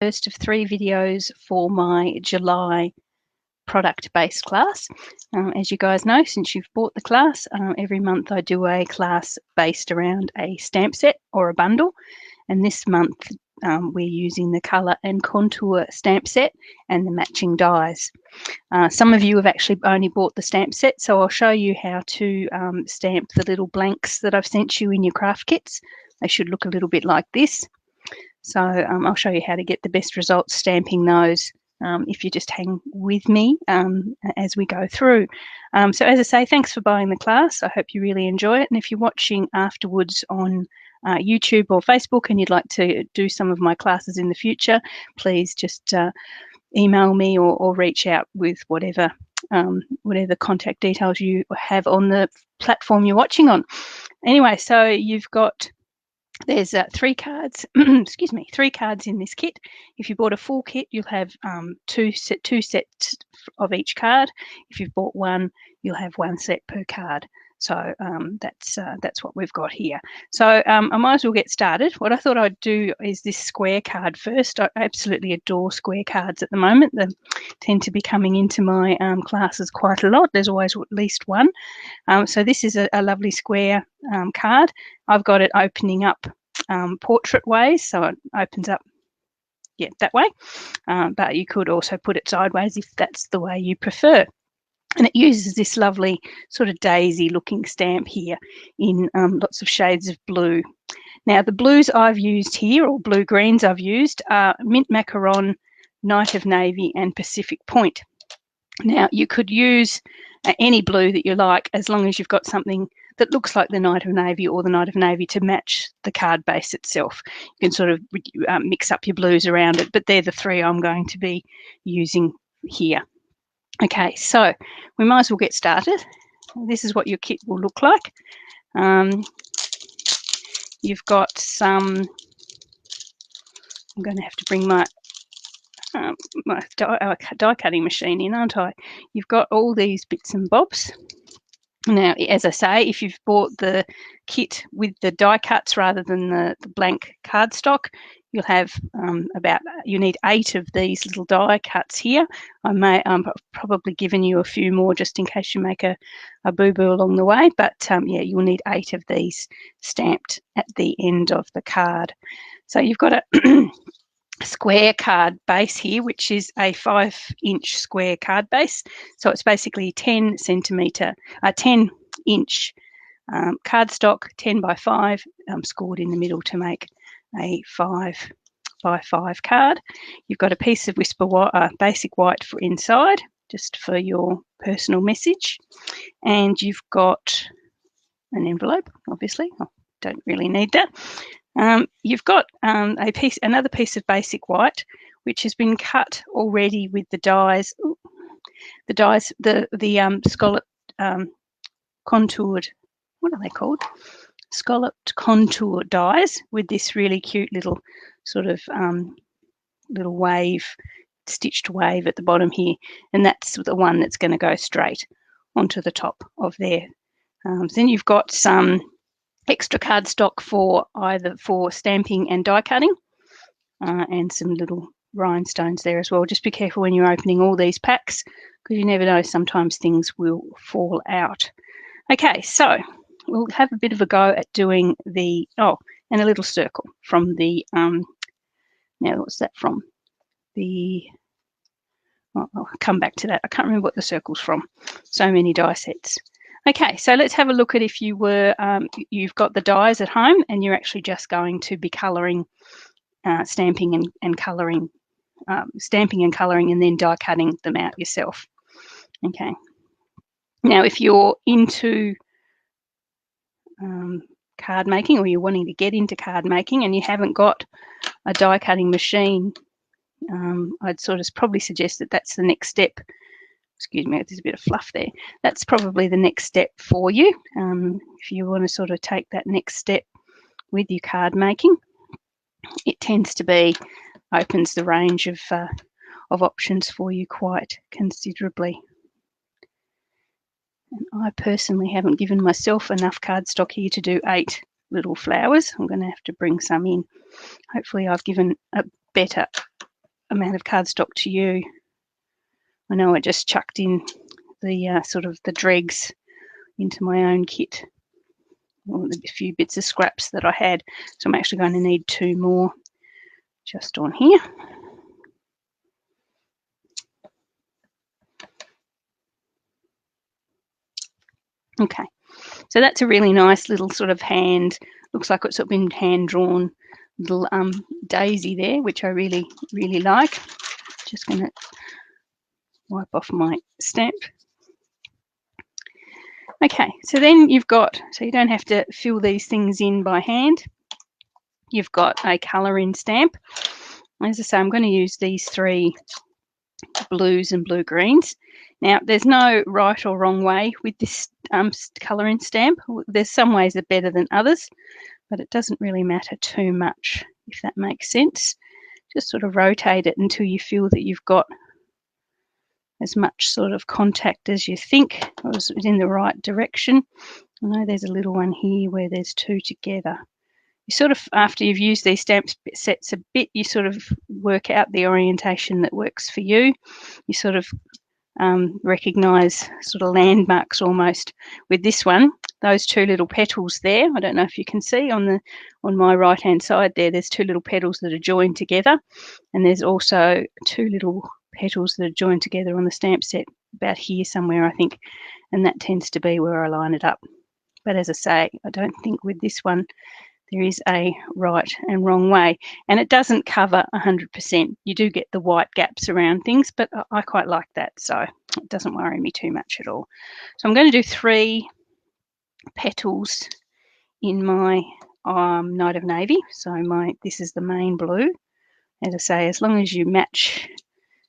first of 3 videos for my July product-based class. As you guys know, since you've bought the class, every month I do a class based around a stamp set or a bundle, and this month we're using the colour and contour stamp set and the matching dies. Some of you have actually only bought the stamp set, so I'll show you how to stamp the little blanks that I've sent you in your craft kits. They should look a little bit like this. So I'll show you how to get the best results stamping those if you just hang with me as we go through. So as I say, thanks for buying the class. I hope you really enjoy it. And if you're watching afterwards on YouTube or Facebook and you'd like to do some of my classes in the future, please just email me or reach out with whatever contact details you have on the platform you're watching on. Anyway, so you've got there's 3 cards, excuse me, 3 cards in this kit. If you bought a full kit, you'll have two sets of each card. If you've bought one, you'll have 1 set per card. So that's what we've got here. So I might as well get started. What I thought I'd do is this square card first. I absolutely adore square cards at the moment. They tend to be coming into my classes quite a lot. There's always at least one. So this is a lovely square card. I've got it opening up portrait ways, so it opens up that way, but you could also put it sideways if that's the way you prefer. And it uses this lovely sort of daisy looking stamp here in lots of shades of blue. Now the blues I've used here, or blue greens I've used, are Mint Macaron, Night of Navy and Pacific Point. Now you could use any blue that you like, as long as you've got something that looks like the Night of Navy or the Night of Navy to match the card base itself. You can sort of mix up your blues around it, but they're the 3 I'm going to be using here. Okay, so we might as well get started. This is what your kit will look like. You've got some, I'm going to have to bring my die cutting machine in, aren't I? You've got all these bits and bobs. Now, as I say, if you've bought the kit with the die cuts rather than the blank cardstock, you'll have you need 8 of these little die cuts here. I may probably given you a few more just in case you make a boo-boo along the way, but yeah, you'll need 8 of these stamped at the end of the card. So you've got a square card base here, which is a 5-inch square card base. So it's basically 10-inch cardstock, 10 by 5, scored in the middle to make a 5 by 5 card. You've got a piece of Whisper Basic White for inside, just for your personal message. And you've got an envelope, obviously. I don't really need that. You've got another piece of Basic White, which has been cut already with the dies. The scalloped contoured, what are they called? Scalloped contour dies with this really cute little sort of little wave, stitched wave at the bottom here, and that's the one that's going to go straight onto the top of there. Then you've got some extra cardstock for either for stamping and die cutting, and some little rhinestones there as well. Just be careful when you're opening all these packs, because you never know, sometimes things will fall out. Okay, so we'll have a bit of a go at doing the, and a little circle from the, now what's that from? I'll come back to that. I can't remember what the circle's from. So many die sets. Okay, so let's have a look at if you were, you've got the dies at home and you're actually just going to be colouring, stamping and colouring, and then die cutting them out yourself. Okay. Now, if you're into card making, or you're wanting to get into card making and you haven't got a die cutting machine, I'd sort of probably suggest that that's the next step. Excuse me, there's a bit of fluff there. That's probably the next step for you. If you want to sort of take that next step with your card making, it tends to be, opens the range of options for you quite considerably. And I personally haven't given myself enough cardstock here to do 8 little flowers. I'm going to have to bring some in. Hopefully I've given a better amount of cardstock to you. I know I just chucked in the sort of the dregs into my own kit, or a few bits of scraps that I had. So I'm actually going to need 2 more just on here. Okay, so that's a really nice little sort of looks like it's sort of been hand-drawn little daisy there, which I really, really like. Just going to wipe off my stamp. Okay, so then you've got, so you don't have to fill these things in by hand. You've got a colour in stamp. As I say, I'm going to use these 3 blues and blue greens. Now, there's no right or wrong way with this colour in stamp. There's some ways that are better than others, but it doesn't really matter too much, if that makes sense. Just sort of rotate it until you feel that you've got as much sort of contact as you think was in the right direction. I know there's a little one here where there's 2 together. You sort of, after you've used these stamp sets a bit, you sort of work out the orientation that works for you. You sort of recognise sort of landmarks almost. With this one, those 2 little petals there, I don't know if you can see on my right hand side there's 2 little petals that are joined together, and there's also 2 little petals that are joined together on the stamp set about here somewhere, I think, and that tends to be where I line it up. But as I say, I don't think with this one there is a right and wrong way, and it doesn't cover 100%. You do get the white gaps around things, but I quite like that, so it doesn't worry me too much at all. So I'm going to do 3 petals in my Night of Navy. So this is the main blue. As I say, as long as you match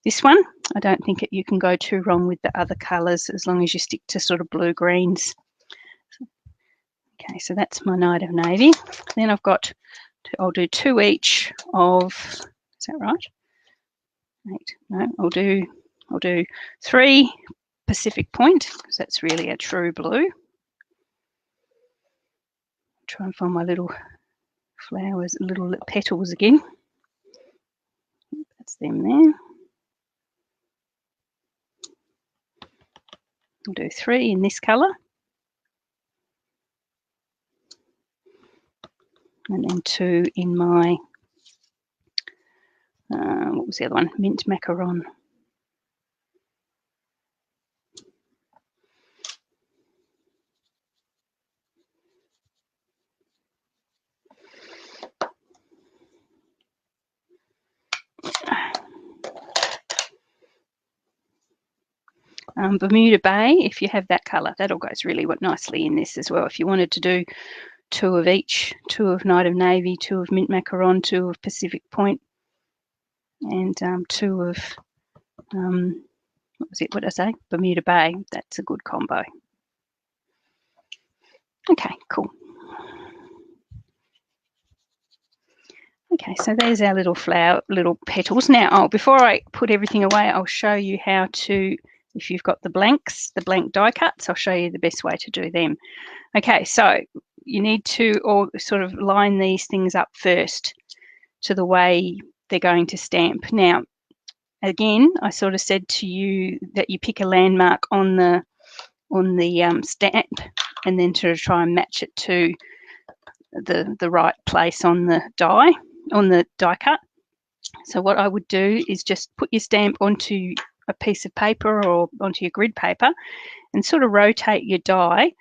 this one, I don't think you can go too wrong with the other colours as long as you stick to sort of blue greens. Okay, so that's my Night of Navy. Then I'll do 2 each of, is that right? 8, no, I'll do 3 Pacific Point, because that's really a true blue. Try and find my little flowers, little petals again. That's them there. I'll do 3 in this colour. And then 2 in my, what was the other one? Mint macaron. Bermuda Bay, if you have that colour, that all goes really nicely in this as well. If you wanted to do 2 of each, 2 of Night of Navy, 2 of Mint Macaron, 2 of Pacific Point, and 2 of, what did I say? Bermuda Bay. That's a good combo. Okay, cool. Okay, so there's our little little petals. Now, before I put everything away, I'll show you how to, if you've got the blank die cuts, I'll show you the best way to do them. Okay, so you need to sort of line these things up first to the way they're going to stamp. Now, again, I sort of said to you that you pick a landmark on the stamp, and then to try and match it to the right place on the die cut. So what I would do is just put your stamp onto a piece of paper or onto your grid paper and sort of rotate your die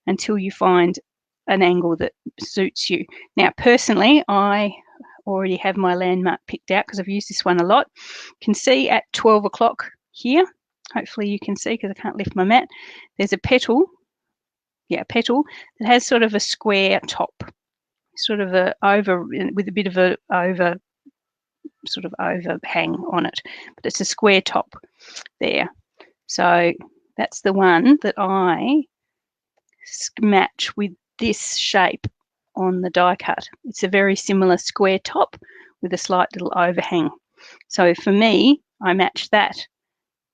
until you find an angle that suits you. Now, personally, I already have my landmark picked out because I've used this one a lot. You can see at 12 o'clock here, hopefully you can see because I can't lift my mat, there's a petal, that has sort of a square top, sort of with a bit of a sort of overhang on it, but it's a square top there. So that's the one that I match with this shape on the die cut. It's a very similar square top with a slight little overhang. So for me, I match that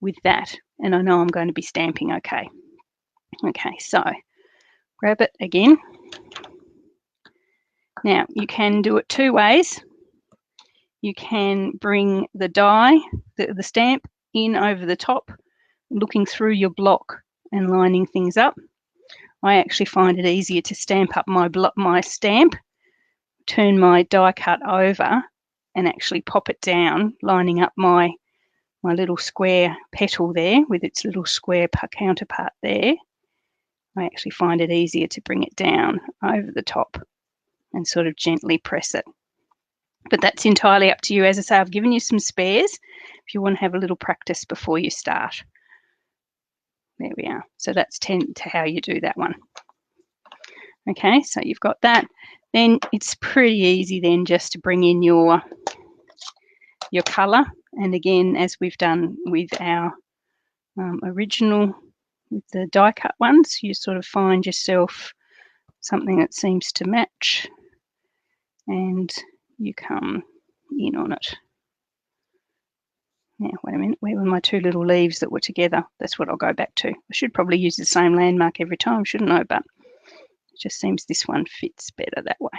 with that, and I know I'm going to be stamping okay. Okay, so grab it again. Now, you can do it 2 ways. you can bring the die, the stamp, in over the top, looking through your block and lining things up. I actually find it easier to stamp up my stamp, turn my die cut over and actually pop it down, lining up my little square petal there with its little square counterpart there. I actually find it easier to bring it down over the top and sort of gently press it. But that's entirely up to you. As I say, I've given you some spares if you want to have a little practice before you start. There we are. So that's to how you do that one. Okay, so you've got that. Then it's pretty easy then just to bring in your colour. And again, as we've done with our original, with the die cut ones, you sort of find yourself something that seems to match and you come in on it. Now, wait a minute, where were my two little leaves that were together? That's what I'll go back to. I should probably use the same landmark every time, shouldn't I? But it just seems this one fits better that way.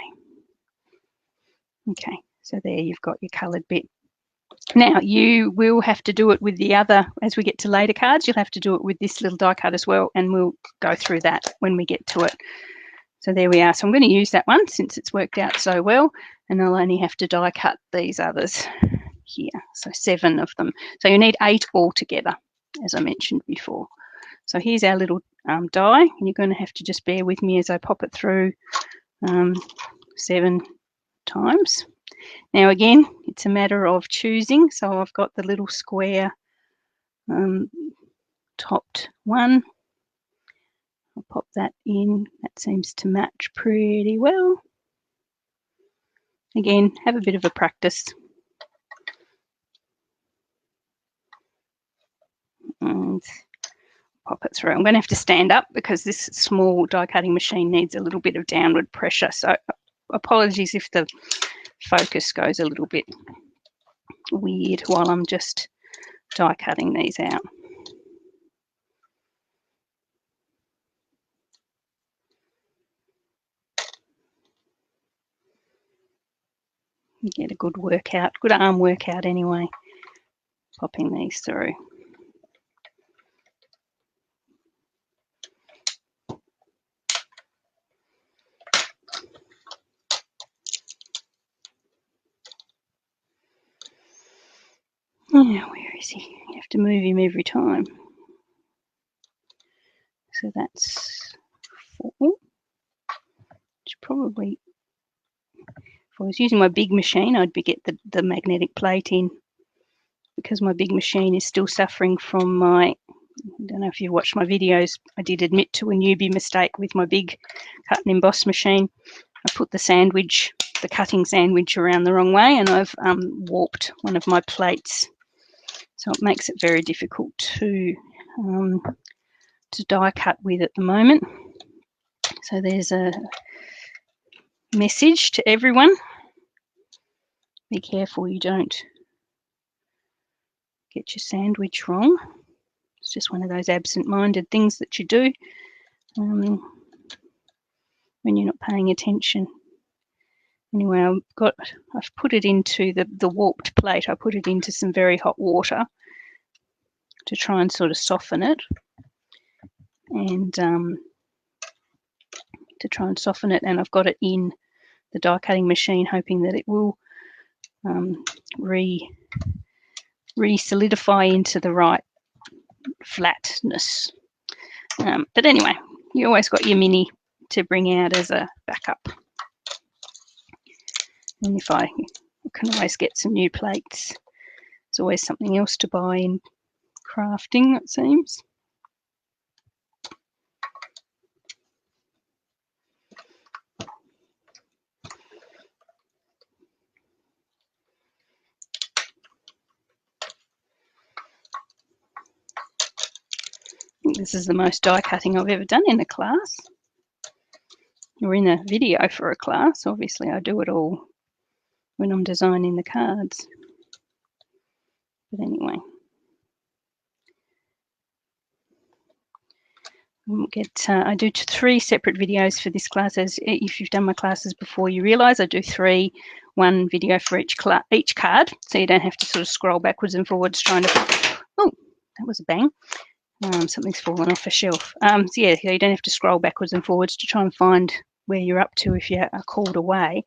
Okay, so there you've got your coloured bit. Now, you will have to do it with the other, as we get to later cards, you'll have to do it with this little die cut as well, and we'll go through that when we get to it. So there we are. So I'm going to use that one since it's worked out so well, and I'll only have to die cut these others here. So 7 of them. So you need 8 altogether, as I mentioned before. So here's our little die, and you're going to have to just bear with me as I pop it through 7 times. Now again, it's a matter of choosing. So I've got the little square topped one. I'll pop that in. That seems to match pretty well. Again, have a bit of a practice. And pop it through. I'm going to have to stand up because this small die cutting machine needs a little bit of downward pressure. So apologies if the focus goes a little bit weird while I'm just die cutting these out. You get a good workout, good arm workout anyway, popping these through. Now, where is he? You have to move him every time. So that's 4. Which probably, if I was using my big machine, I'd get the magnetic plate in, because my big machine is still suffering from my, I don't know if you watched my videos, I did admit to a newbie mistake with my big cut and emboss machine. I put the cutting sandwich around the wrong way, and I've warped one of my plates. So it makes it very difficult to die cut with at the moment. So there's a message to everyone. Be careful you don't get your sandwich wrong. It's just one of those absent-minded things that you do when you're not paying attention. Anyway, I've put it into the warped plate. I put it into some very hot water to try and sort of soften it, and and I've got it in the die cutting machine, hoping that it will re-solidify into the right flatness. But anyway, you always got your mini to bring out as a backup. And if I can always get some new plates, there's always something else to buy in crafting, it seems. I think this is the most die cutting I've ever done in a class, or in a video for a class. Obviously I do it all when I'm designing the cards. But anyway, I do 3 separate videos for this class. As if you've done my classes before, you realise I do 3. one video for each card, so you don't have to sort of scroll backwards and forwards trying to, oh, that was a bang. Something's fallen off a shelf. So yeah, you don't have to scroll backwards and forwards to try and find where you're up to if you are called away.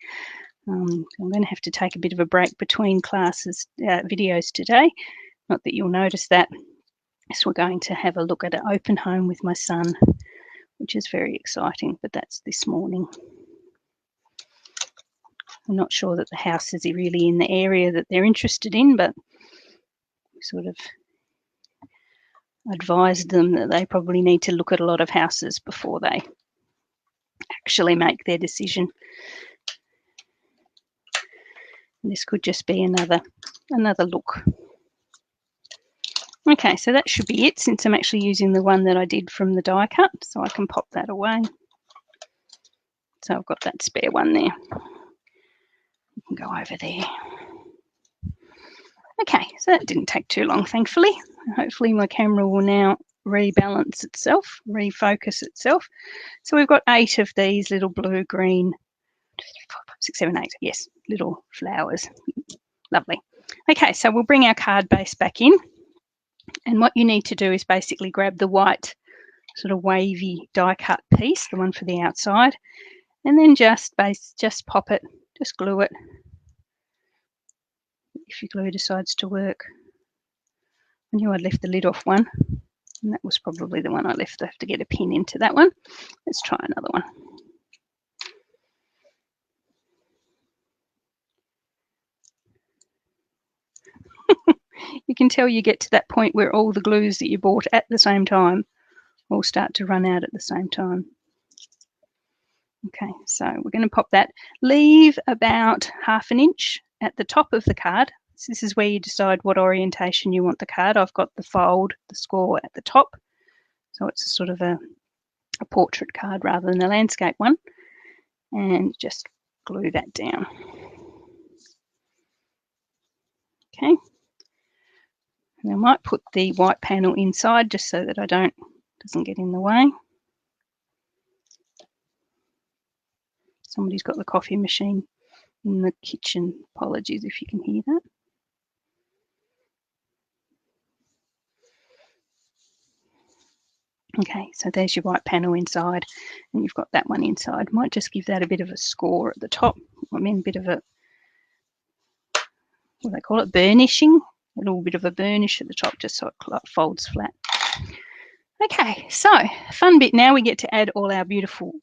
I'm going to have to take a bit of a break between classes, videos today. Not that you'll notice that. So we're going to have a look at an open home with my son, which is very exciting, but that's this morning. I'm not sure that the house is really in the area that they're interested in, but we sort of advised them that they probably need to look at a lot of houses before they actually make their decision. And this could just be another look. Okay, so that should be it, since I'm actually using the one that I did from the die cut, so I can pop that away. So I've got that spare one there. You can go over there. Okay, so that didn't take too long, thankfully. Hopefully my camera will now rebalance itself, refocus itself. So we've got 8 of these little blue, green, 2, 3, 4, 5, 6, 7, 8, yes, little flowers. Lovely. Okay, so we'll bring our card base back in. And what you need to do is basically grab the white sort of wavy die cut piece, the one for the outside, and then just pop it, just glue it, if your glue decides to work. I knew I'd left the lid off one, and that was probably the one I left. I have to get a pin into that one. Let's try another one. You can tell you get to that point where all the glues that you bought at the same time all start to run out at the same time. Okay, so we're going to pop that. Leave about 1/2 inch at the top of the card. So this is where you decide what orientation you want the card. I've got the fold, the score at the top. So it's a sort of a portrait card rather than a landscape one. And just glue that down. Okay. And I might put the white panel inside just so that doesn't get in the way. Somebody's got the coffee machine in the kitchen. Apologies if you can hear that. Okay, so there's your white panel inside, and you've got that one inside. Might just give that a bit of a score at the top. I mean, a bit of a, what do they call it, burnishing? A little bit of a burnish at the top just so it folds flat. Okay, so fun bit now, we get to add all our beautiful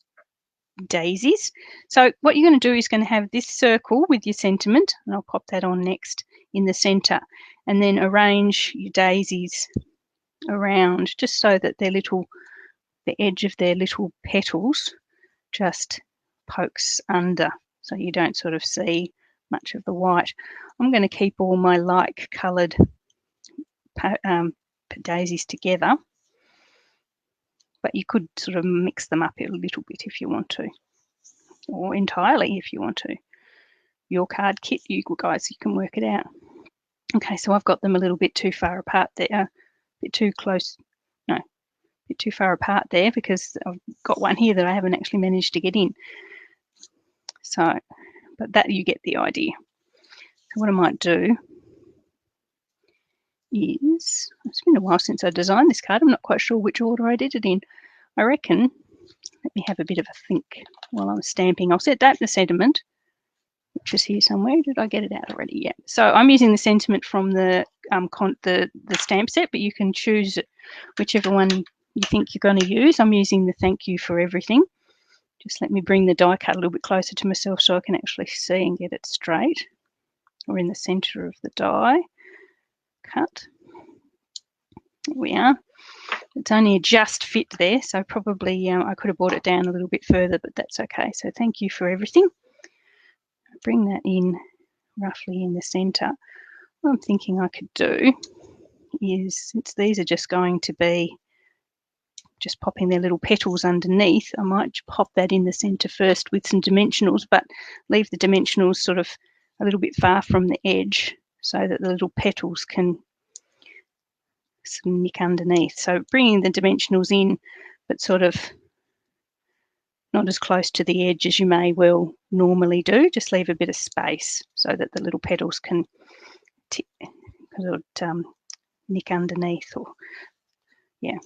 daisies. So what you're going to do is going to have this circle with your sentiment, and I'll pop that on next in the center, and then arrange your daisies around just so that the edge of their little petals just pokes under, so you don't sort of see much of the white. I'm going to keep all my like coloured daisies together, but you could sort of mix them up a little bit if you want to, or entirely if you want to. Your card kit, you guys, you can work it out. Okay, so I've got them a little bit too far apart there, a bit too close, no, a bit too far apart there, because I've got one here that I haven't actually managed to get in. So, but that, you get the idea. So what I might do is, it's been a while since I designed this card. I'm not quite sure which order I did it in. I reckon, let me have a bit of a think while I'm stamping. I'll set that the sentiment, which is here somewhere. Did I get it out already? Yeah. So I'm using the sentiment from the stamp set, but you can choose whichever one you think you're going to use. I'm using the thank you for everything. Just let me bring the die cut a little bit closer to myself so I can actually see and get it straight. We're in the center of the die cut. There we are. It's only a just fit there, so probably I could have brought it down a little bit further, but that's okay. So thank you for everything. Bring that in roughly in the center. What I'm thinking I could do is, since these are just going to be just popping their little petals underneath, I might pop that in the center first with some dimensionals, but leave the dimensionals sort of a little bit far from the edge so that the little petals can nick underneath. So bringing the dimensionals in, but sort of not as close to the edge as you may well normally do. Just leave a bit of space so that the little petals can nick underneath, or yeah,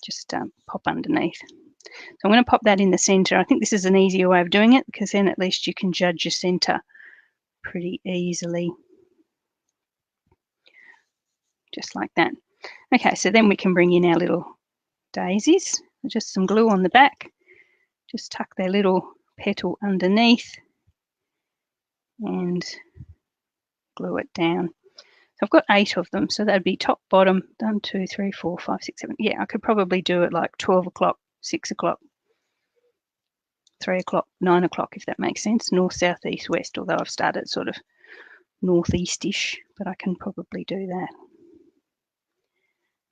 just pop underneath. So I'm going to pop that in the centre. I think this is an easier way of doing it, because then at least you can judge your centre pretty easily. Just like that. Okay, so then we can bring in our little daisies. Just some glue on the back. Just tuck their little petal underneath and glue it down. So I've got 8 of them, so that'd be top, bottom, 1, 2, 3, 4, 5, 6, 7. Yeah, I could probably do it like 12 o'clock, 6 o'clock, 3 o'clock, 9 o'clock, if that makes sense. North, south, east, west, although I've started sort of northeast-ish, but I can probably do that.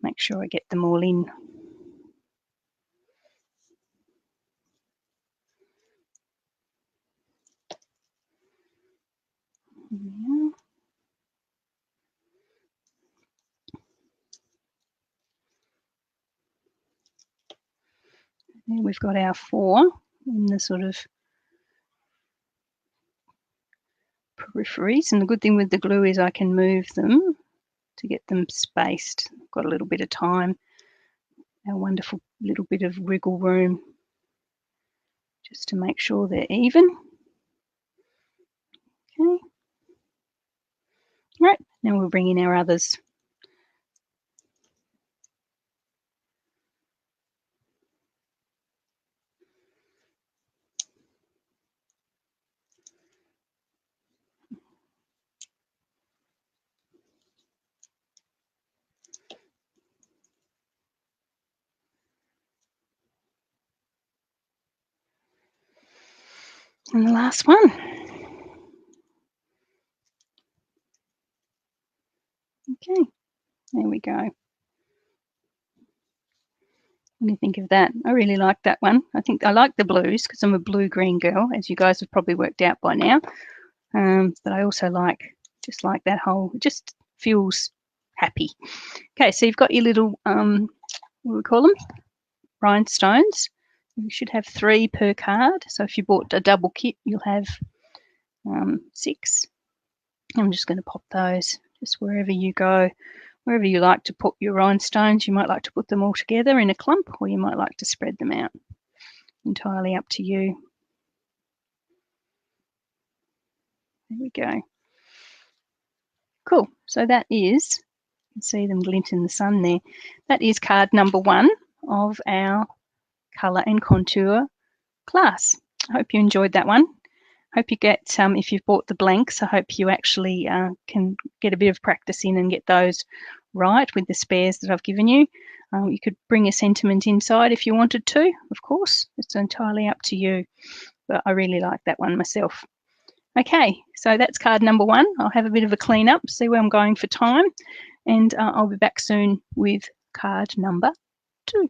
Make sure I get them all in. Yeah. There we've got our 4 in the sort of peripheries, and the good thing with the glue is I can move them to get them spaced. I've got a little bit of time, a wonderful little bit of wriggle room, just to make sure they're even. Okay. Right, now we'll bring in our others. And the last one. Okay, there we go. What do you think of that? I really like that one. I think I like the blues because I'm a blue-green girl, as you guys have probably worked out by now. But I also just like that whole, it just feels happy. Okay, so you've got your little, what do we call them? Rhinestones. You should have 3 per card. So if you bought a double kit, you'll have 6. I'm just going to pop those just wherever you go. Wherever you like to put your rhinestones, you might like to put them all together in a clump, or you might like to spread them out. Entirely up to you. There we go. Cool. So that is, you can see them glint in the sun there. That is card number 1 of our colour and contour class. I hope you enjoyed that one. Hope you get, if you've bought the blanks, I hope you actually can get a bit of practice in and get those right with the spares that I've given you. You could bring a sentiment inside if you wanted to, of course. It's entirely up to you. But I really like that one myself. Okay, so that's card number 1. I'll have a bit of a clean up, see where I'm going for time, and I'll be back soon with card number 2.